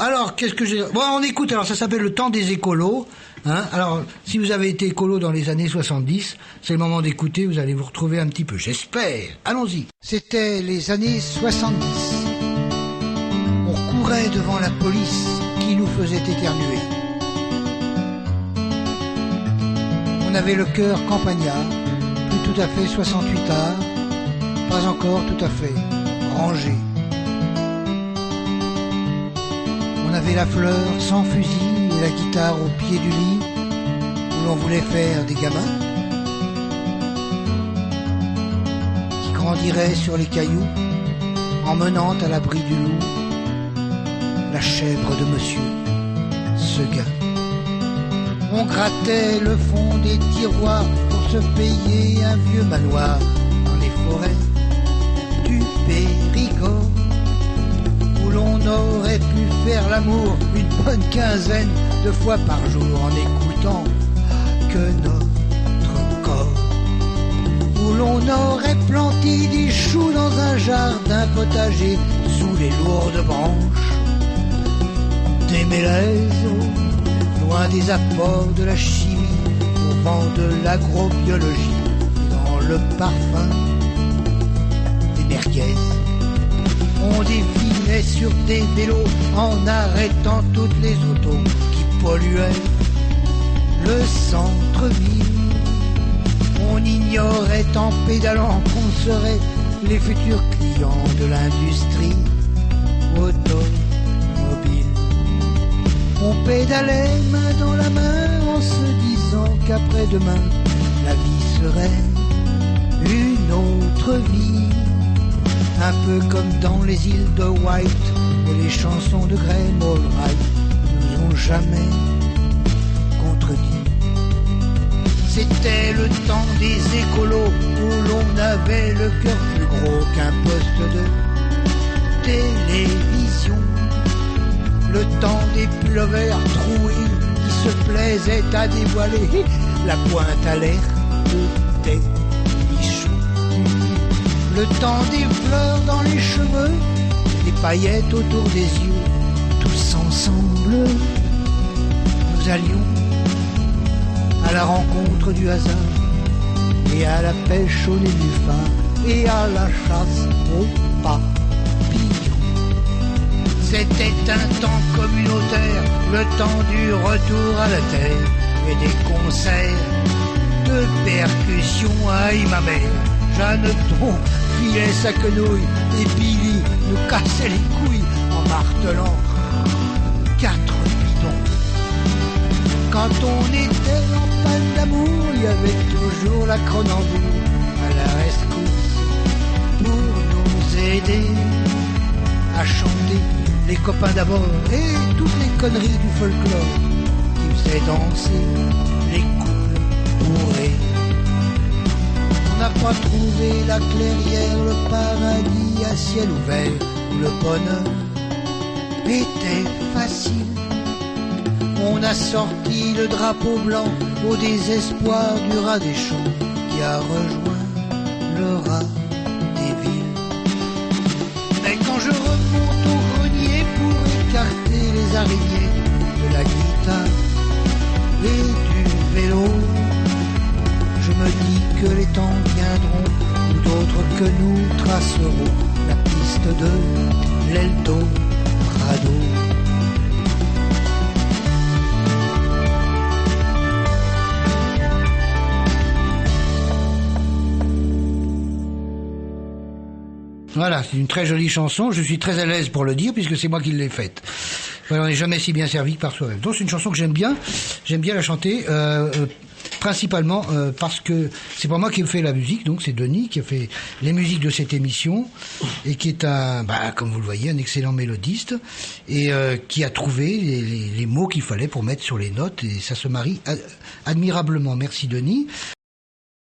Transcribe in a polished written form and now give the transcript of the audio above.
Alors, qu'est-ce que j'ai... Bon, on écoute, alors ça s'appelle Le Temps des écolos. Hein, alors, si vous avez été écolo dans les années 70, c'est le moment d'écouter, vous allez vous retrouver un petit peu, j'espère. Allons-y. C'était les années 70. On courait devant la police qui nous faisait éternuer. On avait le cœur campagnard, plus tout à fait 68 arts, pas encore tout à fait rangé. On avait la fleur sans fusil et la guitare au pied du lit où l'on voulait faire des gamins qui grandiraient sur les cailloux en menant à l'abri du loup la chèvre de monsieur Seguin. On grattait le fond des tiroirs pour se payer un vieux manoir dans les forêts du Périgord où l'on aurait pu faire l'amour une bonne quinzaine de fois par jour en écoutant que notre corps, où l'on aurait planté des choux dans un jardin potager sous les lourdes branches des mélèzes, loin des apports de la chimie, au vent de l'agrobiologie, dans le parfum des merguez. On défilait sur des vélos en arrêtant toutes les autos qui polluaient le centre-ville. On ignorait en pédalant qu'on serait les futurs clients de l'industrie automobile. On pédalait main dans la main en se disant qu'après-demain la vie serait une autre vie. Un peu comme dans les îles de White et les chansons de Graham Allwright nous ont jamais contredit. C'était le temps des écolos où l'on avait le cœur plus gros qu'un poste de télévision. Le temps des pullovers troués qui se plaisaient à dévoiler la pointe à l'air de tes bichons. Le temps des fleurs dans les cheveux, des paillettes autour des yeux, tous ensemble, nous allions à la rencontre du hasard, et à la pêche au nénuphar, et à la chasse aux papillons. C'était un temps communautaire, le temps du retour à la terre, et des concerts de percussion à ma mère. Jeanneton filait sa quenouille et Billy nous cassait les couilles en martelant 4 bidons. Quand on était en panne d'amour, il y avait toujours la Cronenbourg à la rescousse pour nous aider à chanter les copains d'abord et toutes les conneries du folklore qui faisaient danser les couples bourrés. On n'a pas trouvé la clairière, le paradis à ciel ouvert, où le bonheur était facile. On a sorti le drapeau blanc au désespoir du rat des champs qui a rejoint le rat des villes. Mais quand je remonte au grenier pour écarter les araignées de la guitare et du vélo, je me dis que les temps viendront où d'autres que nous traceront la piste de l'Eldorado. Voilà, c'est une très jolie chanson, je suis très à l'aise pour le dire puisque c'est moi qui l'ai faite. Voilà, on n'est jamais si bien servi que par soi-même. Donc c'est une chanson que j'aime bien la chanter, principalement parce que c'est pas moi qui ai fait la musique, donc c'est Denis qui a fait les musiques de cette émission et qui est comme vous le voyez, un excellent mélodiste et qui a trouvé les mots qu'il fallait pour mettre sur les notes et ça se marie admirablement. Merci Denis.